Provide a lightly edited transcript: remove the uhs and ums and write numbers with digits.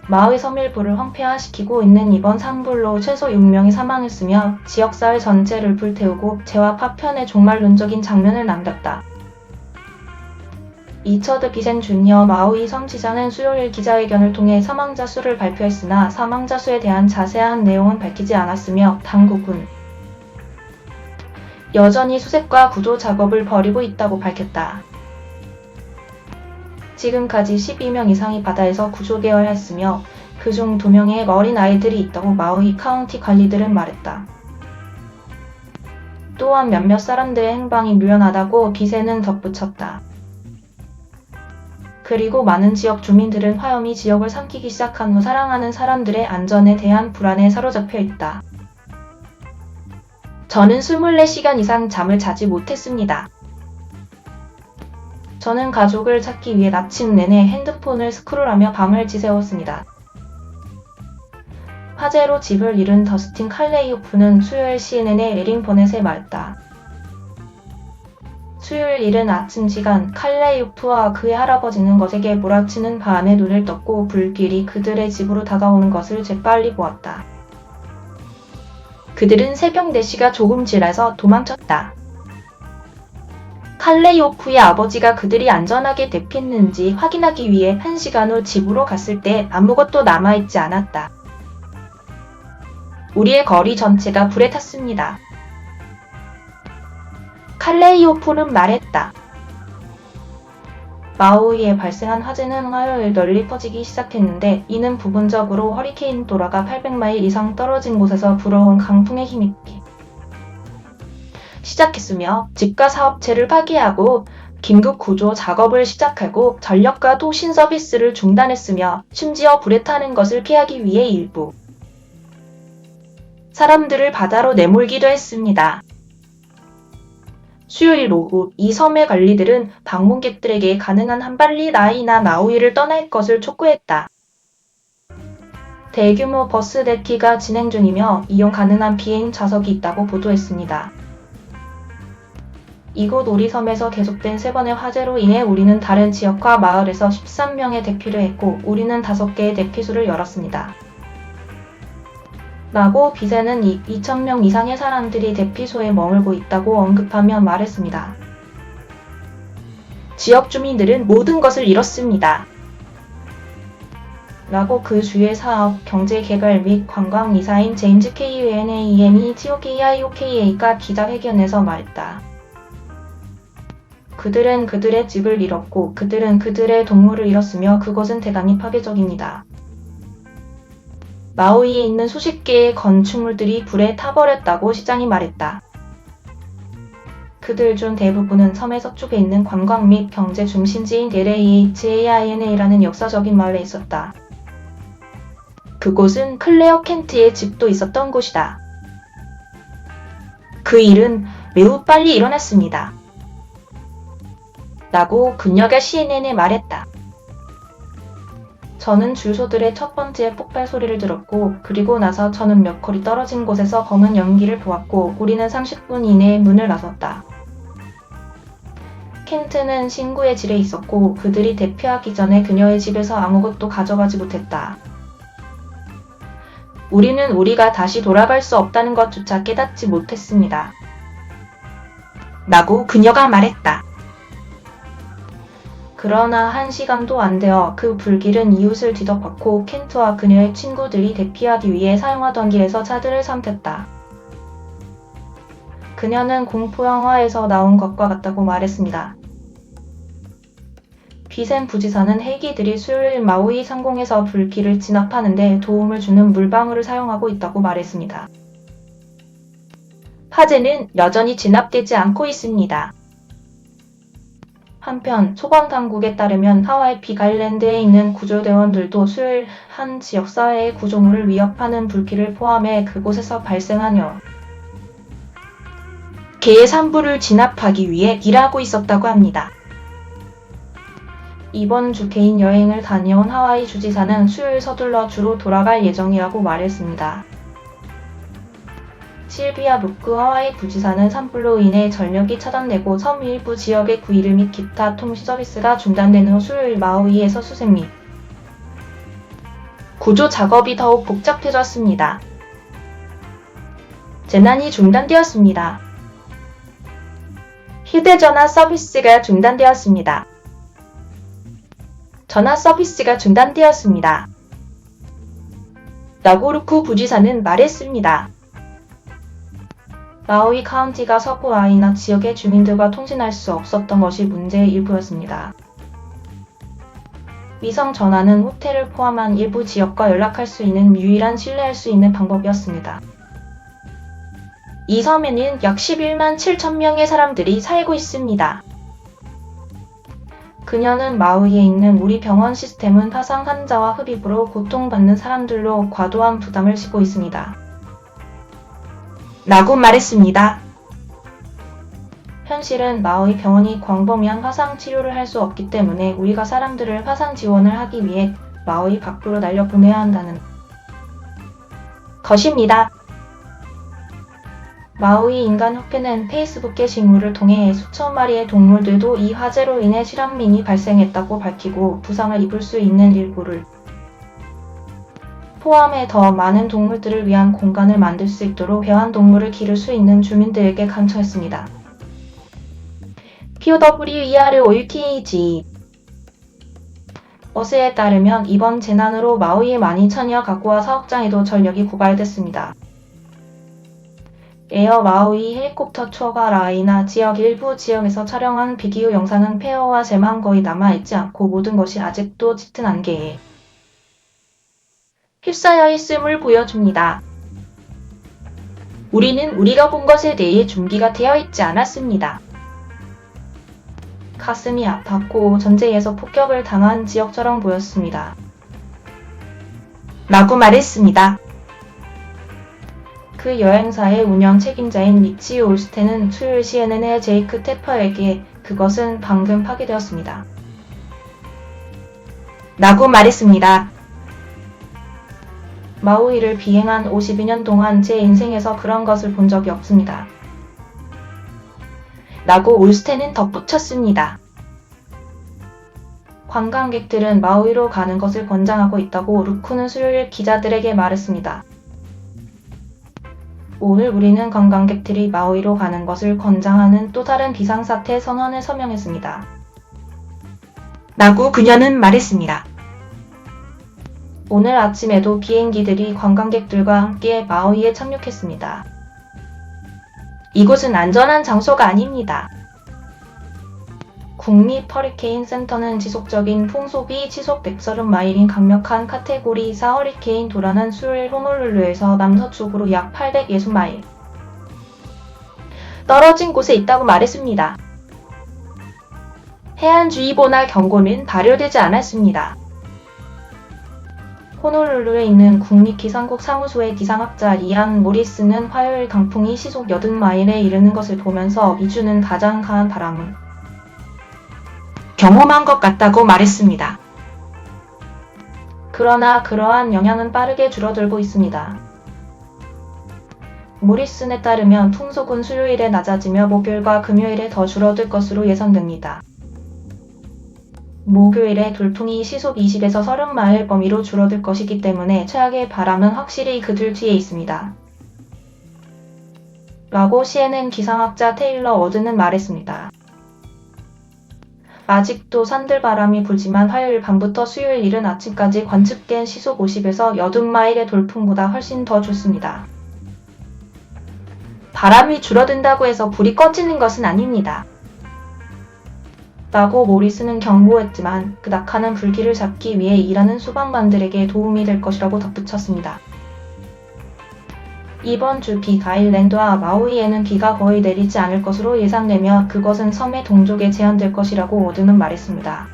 마우이 섬 일부를 황폐화시키고 있는 이번 산불로 최소 6명이 사망했으며 지역사회 전체를 불태우고 재와 파편의 종말론적인 장면을 남겼다. 리처드 비센 주니어 마우이 섬 지사는 수요일 기자회견을 통해 사망자 수를 발표했으나 사망자 수에 대한 자세한 내용은 밝히지 않았으며 당국은 여전히 수색과 구조 작업을 벌이고 있다고 밝혔다. 지금까지 12명 이상이 바다에서 구조개월 했으며 그중 2명의 어린 아이들이 있다고 마우이 카운티 관리들은 말했다. 또한 몇몇 사람들의 행방이 묘연하다고 비센은 덧붙였다. 그리고 많은 지역 주민들은 화염이 지역을 삼키기 시작한 후 사랑하는 사람들의 안전에 대한 불안에 사로잡혀 있다. 저는 24시간 이상 잠을 자지 못했습니다. 저는 가족을 찾기 위해 아침 내내 핸드폰을 스크롤하며 밤을 지새웠습니다. 화재로 집을 잃은 더스틴 칼레이오프는 수요일 CNN의 에린 버넷에 말했다. 수요일 이른 아침 시간 칼레이오프와 그의 할아버지는 거세게 몰아치는 바람에 눈을 떴고 불길이 그들의 집으로 다가오는 것을 재빨리 보았다. 그들은 새벽 4시가 조금 지나서 도망쳤다. 칼레이오프의 아버지가 그들이 안전하게 대피했는지 확인하기 위해 1시간 후 집으로 갔을 때 아무것도 남아있지 않았다. 우리의 거리 전체가 불에 탔습니다. 칼레이오프는 말했다. 마우이에 발생한 화재는 화요일 널리 퍼지기 시작했는데 이는 부분적으로 허리케인 도라가 800마일 이상 떨어진 곳에서 불어온 강풍에 힘입기 시작했으며 집과 사업체를 파괴하고 긴급 구조 작업을 시작하고 전력과 통신 서비스를 중단했으며 심지어 불에 타는 것을 피하기 위해 일부 사람들을 바다로 내몰기도 했습니다. 수요일 오후 이 섬의 관리들은 방문객들에게 가능한 한 빨리 라이나 마우이를 떠날 것을 촉구했다. 대규모 버스 대피가 진행 중이며 이용 가능한 비행 좌석이 있다고 보도했습니다. 이곳 오리섬에서 계속된 3번의 화재로 인해 우리는 다른 지역과 마을에서 13명의 대피를 했고 우리는 5개의 대피소를 열었습니다. 라고 비센은 2,000명 이상의 사람들이 대피소에 머물고 있다고 언급하며 말했습니다. 지역 주민들은 모든 것을 잃었습니다. 라고 그 주의 사업, 경제개발 및 관광 이사인 제임스 KUNAM이 TOKIOKA가 기자회견에서 말했다. 그들은 그들의 집을 잃었고 그들은 그들의 동물을 잃었으며 그것은 대단히 파괴적입니다. 마우이에 있는 수십 개의 건축물들이 불에 타버렸다고 시장이 말했다. 그들 중 대부분은 섬의 서쪽에 있는 관광 및 경제 중심지인 LAHAINA라는 역사적인 마을에 있었다. 그곳은 클레어 켄트의 집도 있었던 곳이다. 그 일은 매우 빨리 일어났습니다. 라고 그녀가 CNN에 말했다. 저는 줄소들의 첫 번째 폭발 소리를 들었고 그리고 나서 저는 몇 거리 떨어진 곳에서 검은 연기를 보았고 우리는 30분 이내에 문을 나섰다. 켄트는 신구의 질에 있었고 그들이 대피하기 전에 그녀의 집에서 아무것도 가져가지 못했다. 우리는 우리가 다시 돌아갈 수 없다는 것조차 깨닫지 못했습니다. 라고 그녀가 말했다. 그러나 1시간도 안 되어 그 불길은 이웃을 뒤덮었고 켄트와 그녀의 친구들이 대피하기 위해 사용하던 길에서 차들을 삼켰다. 그녀는 공포영화에서 나온 것과 같다고 말했습니다. 비센 부지사는 헬기들이 수요일 마우이 상공에서 불길을 진압하는 데 도움을 주는 물방울을 사용하고 있다고 말했습니다. 화재는 여전히 진압되지 않고 있습니다. 한편 소방당국에 따르면 하와이 빅아일랜드에 있는 구조대원들도 수요일 한 지역사회의 구조물을 위협하는 불길을 포함해 그곳에서 발생한 개의 산불을 진압하기 위해 일하고 있었다고 합니다. 이번 주 개인 여행을 다녀온 하와이 주지사는 수요일 서둘러 주로 돌아갈 예정이라고 말했습니다. 실비아 루크 하와이 부지사는 산불로 인해 전력이 차단되고 섬 일부 지역의 구일 및 기타 통신 서비스가 중단된 후 수요일 마우이에서 수색 및 구조 작업이 더욱 복잡해졌습니다. 재난이 중단되었습니다. 휴대전화 서비스가 중단되었습니다. 전화 서비스가 중단되었습니다. 나고루쿠 부지사는 말했습니다. 마우이 카운티가 서부 와이나 지역의 주민들과 통신할 수 없었던 것이 문제의 일부였습니다. 위성 전화는 호텔을 포함한 일부 지역과 연락할 수 있는 유일한 신뢰할 수 있는 방법이었습니다. 이 섬에는 약 11만 7천 명의 사람들이 살고 있습니다. 그녀는 마우이에 있는 우리 병원 시스템은 화상 환자와 흡입으로 고통받는 사람들로 과도한 부담을 지고 있습니다. 라고 말했습니다. 현실은 마우이 병원이 광범위한 화상 치료를 할 수 없기 때문에 우리가 사람들을 화상 지원을 하기 위해 마우이 밖으로 날려보내야 한다는 것입니다. 마우이 인간협회는 페이스북 게시물을 통해 수천 마리의 동물들도 이 화재로 인해 실험민이 발생했다고 밝히고 부상을 입을 수 있는 일부를 포함해 더 많은 동물들을 위한 공간을 만들 수 있도록 애완동물을 기를 수 있는 주민들에게 강조했습니다. POWEROUTG 어스에 따르면 이번 재난으로 마우이의 12,000여 가구와 사업장에도 전력이 고갈됐습니다. 에어 마우이 헬리콥터 투어가 라이나 지역 일부 지역에서 촬영한 비디오 영상은 폐허와 재만 거의 남아있지 않고 모든 것이 아직도 짙은 안개에 휩싸여 있음을 보여줍니다. 우리는 우리가 본 것에 대해 준비가 되어 있지 않았습니다. 가슴이 아팠고 전쟁에서 폭격을 당한 지역처럼 보였습니다. 라고 말했습니다. 그 여행사의 운영 책임자인 리치 올스텐은 수요일 CNN의 제이크 테퍼에게 그것은 방금 파괴되었습니다. 라고 말했습니다. 마우이를 비행한 52년 동안 제 인생에서 그런 것을 본 적이 없습니다. 라고 올스텐은 덧붙였습니다. 관광객들은 마우이로 가는 것을 권장하고 있다고 루쿠는 수요일 기자들에게 말했습니다. 오늘 우리는 관광객들이 마우이로 가는 것을 권장하는 또 다른 비상사태 선언을 서명했습니다. 라고 그녀는 말했습니다. 오늘 아침에도 비행기들이 관광객들과 함께 마우이에 착륙했습니다. 이곳은 안전한 장소가 아닙니다. 국립 허리케인 센터는 지속적인 풍속이 시속 130마일인 강력한 카테고리 4 허리케인 도라는 수요일 호놀룰루에서 남서쪽으로 약 860마일 떨어진 곳에 있다고 말했습니다. 해안주의보나 경고는 발효되지 않았습니다. 호놀룰루에 있는 국립기상국 사무소의 기상학자 리안 모리스는 화요일 강풍이 시속 80마일에 이르는 것을 보면서 이주는 가장 강한 바람을 경험한 것 같다고 말했습니다. 그러나 그러한 영향은 빠르게 줄어들고 있습니다. 모리슨에 따르면 풍속은 수요일에 낮아지며 목요일과 금요일에 더 줄어들 것으로 예상됩니다. 목요일에 돌풍이 시속 20에서 30마일 범위로 줄어들 것이기 때문에 최악의 바람은 확실히 그들 뒤에 있습니다. 라고 CNN 기상학자 테일러 워드는 말했습니다. 아직도 산들바람이 불지만 화요일 밤부터 수요일 이른 아침까지 관측된 시속 50에서 80마일의 돌풍보다 훨씬 더 좋습니다. 바람이 줄어든다고 해서 불이 꺼지는 것은 아닙니다. 라고 모리스는 경고했지만 그 낙하는 불길을 잡기 위해 일하는 소방관들에게 도움이 될 것이라고 덧붙였습니다. 이번 주 빅 아일랜드와 마우이에는 비가 거의 내리지 않을 것으로 예상되며 그것은 섬의 동족에 제한될 것이라고 워드는 말했습니다.